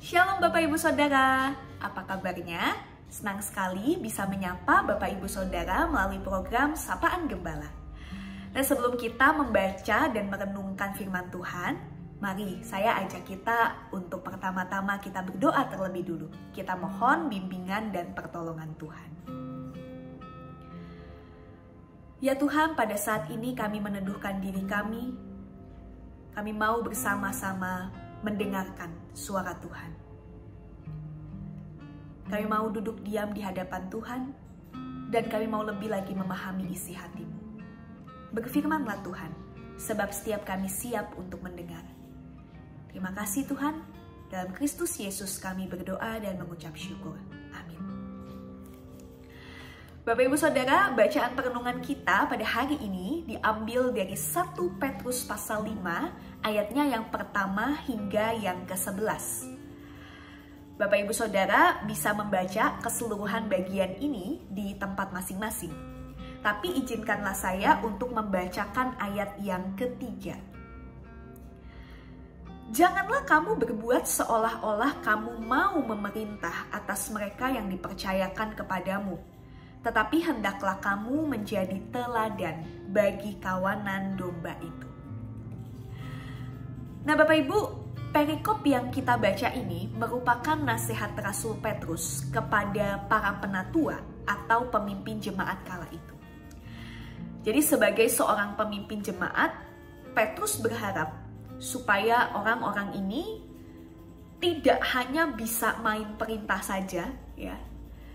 Shalom Bapak Ibu Saudara, apa kabarnya? Senang sekali bisa menyapa Bapak Ibu Saudara melalui program Sapaan Gembala. Dan sebelum kita membaca dan merenungkan firman Tuhan, mari saya ajak kita untuk pertama-tama kita berdoa terlebih dulu. Kita mohon bimbingan dan pertolongan Tuhan. Ya Tuhan, pada saat ini kami meneduhkan diri kami mau bersama-sama mendengarkan suara Tuhan. Kami mau duduk diam di hadapan Tuhan, dan kami mau lebih lagi memahami isi hati-Mu. Berfirmanlah Tuhan, sebab setiap kami siap untuk mendengar. Terima kasih Tuhan, dalam Kristus Yesus kami berdoa dan mengucap syukur. Amin. Bapak Ibu Saudara, bacaan perenungan kita pada hari ini diambil dari 1 Petrus pasal 5, ayatnya yang pertama hingga yang ke-11. Bapak Ibu Saudara bisa membaca keseluruhan bagian ini di tempat masing-masing. Tapi izinkanlah saya untuk membacakan ayat yang ketiga. Janganlah kamu berbuat seolah-olah kamu mau memerintah atas mereka yang dipercayakan kepadamu, tetapi hendaklah kamu menjadi teladan bagi kawanan domba itu. Nah Bapak Ibu, perikop yang kita baca ini merupakan nasihat Rasul Petrus kepada para penatua atau pemimpin jemaat kala itu. Jadi sebagai seorang pemimpin jemaat, Petrus berharap supaya orang-orang ini tidak hanya bisa main perintah saja, ya,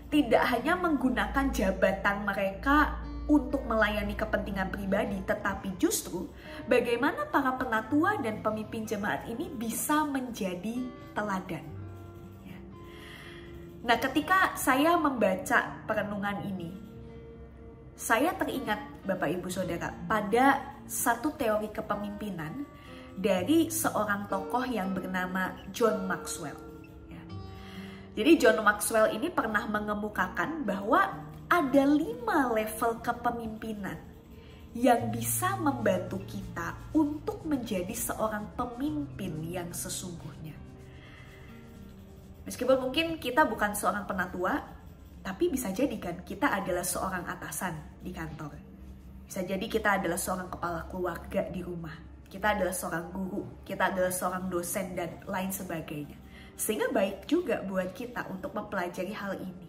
tidak hanya menggunakan jabatan mereka untuk melayani kepentingan pribadi, tetapi justru bagaimana para penatua dan pemimpin jemaat ini bisa menjadi teladan. Nah, ketika saya membaca perenungan ini, saya teringat Bapak Ibu Saudara pada satu teori kepemimpinan dari seorang tokoh yang bernama John Maxwell. Jadi John Maxwell ini pernah mengemukakan bahwa ada 5 level kepemimpinan yang bisa membantu kita untuk menjadi seorang pemimpin yang sesungguhnya. Meskipun mungkin kita bukan seorang penatua, tapi bisa jadi kan kita adalah seorang atasan di kantor. Bisa jadi kita adalah seorang kepala keluarga di rumah. Kita adalah seorang guru, kita adalah seorang dosen dan lain sebagainya. Sehingga baik juga buat kita untuk mempelajari hal ini,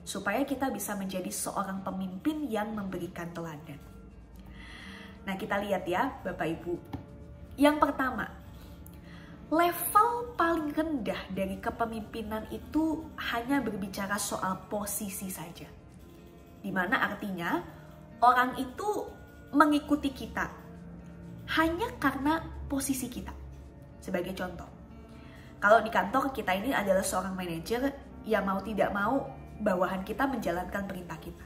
supaya kita bisa menjadi seorang pemimpin yang memberikan teladan. Nah, kita lihat ya Bapak Ibu. Yang pertama, level paling rendah dari kepemimpinan itu hanya berbicara soal posisi saja. Dimana artinya orang itu mengikuti kita hanya karena posisi kita. Sebagai contoh, kalau di kantor kita ini adalah seorang manajer yang mau tidak mau bawahan kita menjalankan perintah kita.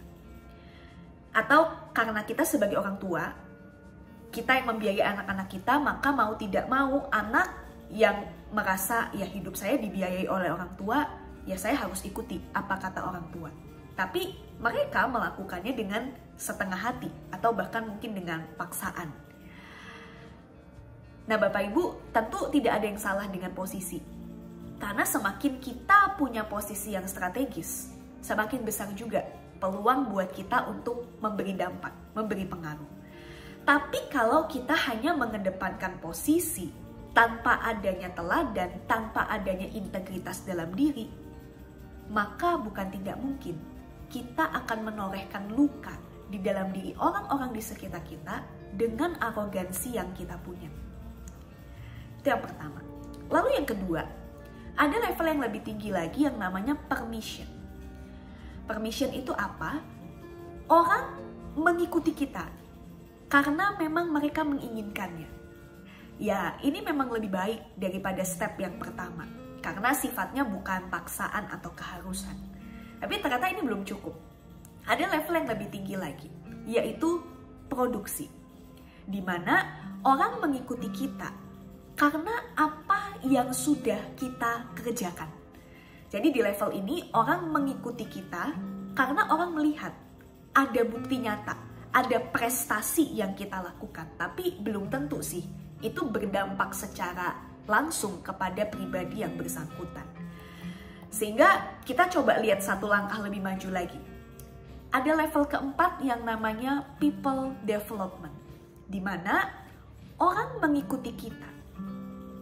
Atau karena kita sebagai orang tua, kita yang membiayai anak-anak kita, maka mau tidak mau anak yang merasa ya hidup saya dibiayai oleh orang tua, ya saya harus ikuti apa kata orang tua. Tapi mereka melakukannya dengan setengah hati atau bahkan mungkin dengan paksaan. Nah Bapak Ibu, tentu tidak ada yang salah dengan posisi. Karena semakin kita punya posisi yang strategis, semakin besar juga peluang buat kita untuk memberi dampak, memberi pengaruh. Tapi kalau kita hanya mengedepankan posisi tanpa adanya teladan, tanpa adanya integritas dalam diri, maka bukan tidak mungkin kita akan menorehkan luka di dalam diri orang-orang di sekitar kita dengan arogansi yang kita punya. Itu yang pertama. Lalu yang kedua, ada level yang lebih tinggi lagi yang namanya permission. Permission itu apa? Orang mengikuti kita karena memang mereka menginginkannya. Ya, ini memang lebih baik daripada step yang pertama, karena sifatnya bukan paksaan atau keharusan. Tapi ternyata ini belum cukup. Ada level yang lebih tinggi lagi, yaitu produksi. Di mana orang mengikuti kita karena apa yang sudah kita kerjakan. Jadi di level ini orang mengikuti kita karena orang melihat ada bukti nyata, ada prestasi yang kita lakukan. Tapi belum tentu sih itu berdampak secara langsung kepada pribadi yang bersangkutan. Sehingga kita coba lihat satu langkah lebih maju lagi. Ada level keempat yang namanya people development, di mana orang mengikuti kita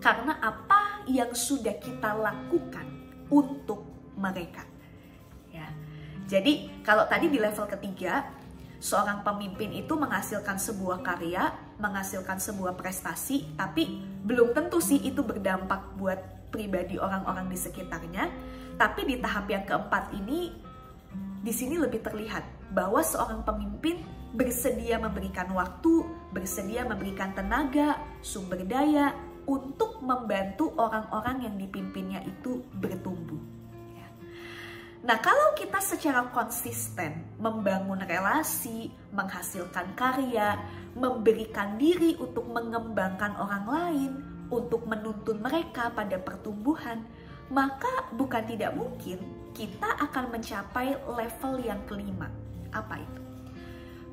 karena apa yang sudah kita lakukan untuk mereka. Ya. Jadi kalau tadi di level ketiga, seorang pemimpin itu menghasilkan sebuah karya, menghasilkan sebuah prestasi, tapi belum tentu sih itu berdampak buat pribadi orang-orang di sekitarnya. Tapi di tahap yang keempat ini, di sini lebih terlihat bahwa seorang pemimpin bersedia memberikan waktu, bersedia memberikan tenaga, sumber daya untuk membantu orang-orang yang dipimpinnya itu bertumbuh. Ya. Nah, kalau kita secara konsisten membangun relasi, menghasilkan karya, memberikan diri untuk mengembangkan orang lain, untuk menuntun mereka pada pertumbuhan, maka bukan tidak mungkin kita akan mencapai level yang kelima. Apa itu?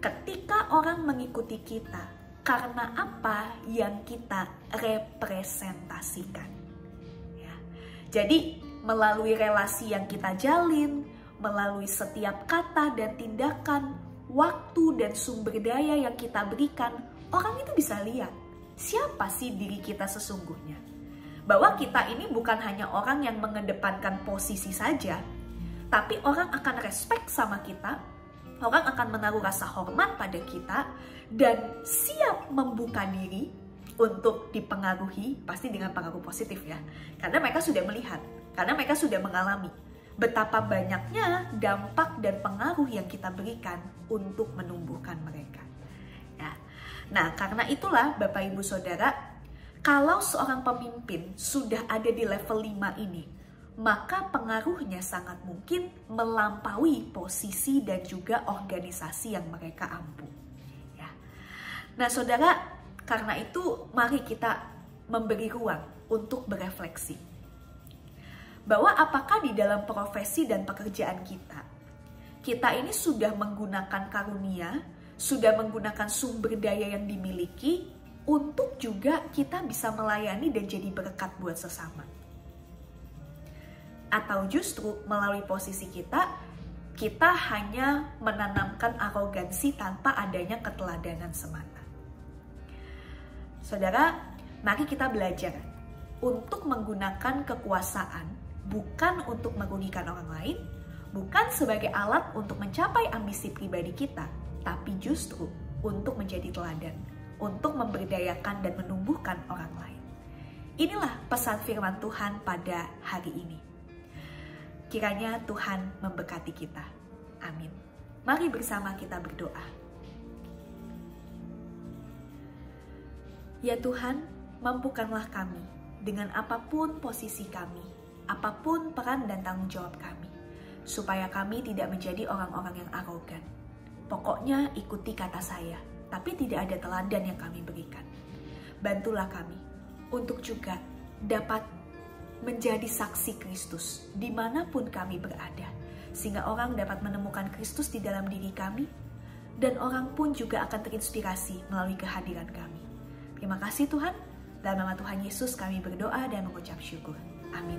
Ketika orang mengikuti kita karena apa yang kita representasikan. Ya. Jadi melalui relasi yang kita jalin, melalui setiap kata dan tindakan, waktu dan sumber daya yang kita berikan, orang itu bisa lihat siapa sih diri kita sesungguhnya. Bahwa kita ini bukan hanya orang yang mengedepankan posisi saja, tapi orang akan respect sama kita, orang akan menaruh rasa hormat pada kita, dan siap membuka diri untuk dipengaruhi, pasti dengan pengaruh positif ya. Karena mereka sudah melihat, karena mereka sudah mengalami betapa banyaknya dampak dan pengaruh yang kita berikan untuk menumbuhkan mereka. Ya. Nah, karena itulah Bapak Ibu Saudara, kalau seorang pemimpin sudah ada di level 5 ini, maka pengaruhnya sangat mungkin melampaui posisi dan juga organisasi yang mereka ampu. Ya. Nah, Saudara, karena itu mari kita memberi ruang untuk berefleksi. Bahwa apakah di dalam profesi dan pekerjaan kita ini sudah menggunakan karunia, sudah menggunakan sumber daya yang dimiliki, untuk juga kita bisa melayani dan jadi berkat buat sesama. Atau justru melalui posisi kita hanya menanamkan arogansi tanpa adanya keteladanan semata. Saudara, mari kita belajar untuk menggunakan kekuasaan bukan untuk merugikan orang lain, bukan sebagai alat untuk mencapai ambisi pribadi kita, tapi justru untuk menjadi teladan, untuk memberdayakan dan menumbuhkan orang lain. Inilah pesan firman Tuhan pada hari ini. Kiranya Tuhan memberkati kita. Amin. Mari bersama kita berdoa. Ya Tuhan, mampukanlah kami dengan apapun posisi kami, apapun peran dan tanggung jawab kami, supaya kami tidak menjadi orang-orang yang arogan. Pokoknya ikuti kata saya, tapi tidak ada teladan yang kami berikan. Bantulah kami untuk juga dapat menjadi saksi Kristus dimanapun kami berada, sehingga orang dapat menemukan Kristus di dalam diri kami, dan orang pun juga akan terinspirasi melalui kehadiran kami. Terima kasih Tuhan, dalam nama Tuhan Yesus kami berdoa dan mengucap syukur. Amin.